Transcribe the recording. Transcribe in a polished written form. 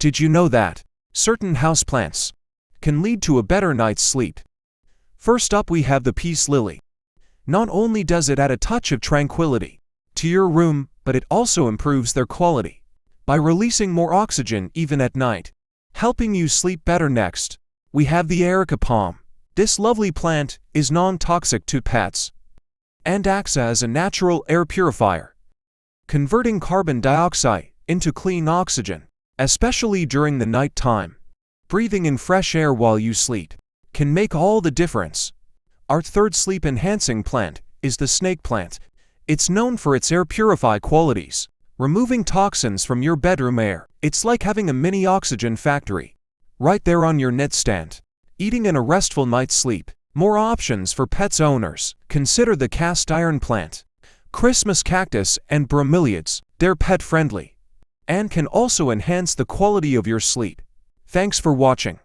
Did you know that certain houseplants can lead to a better night's sleep? First up, we have the peace lily. Not only does it add a touch of tranquility to your room, but it also improves their quality by releasing more oxygen even at night, helping you sleep better. Next, we have the areca palm. This lovely plant is non-toxic to pets and acts as a natural air purifier, converting carbon dioxide into clean oxygen, especially during the night time. Breathing in fresh air while you sleep can make all the difference. Our third sleep-enhancing plant is the snake plant. It's known for its air purify qualities, removing toxins from your bedroom air. It's like having a mini oxygen factory right there on your nightstand. Eating in a restful night's sleep. More options for pets owners. Consider the cast iron plant, Christmas cactus, and bromeliads. They're pet-friendly and can also enhance the quality of your sleep. Thanks for watching.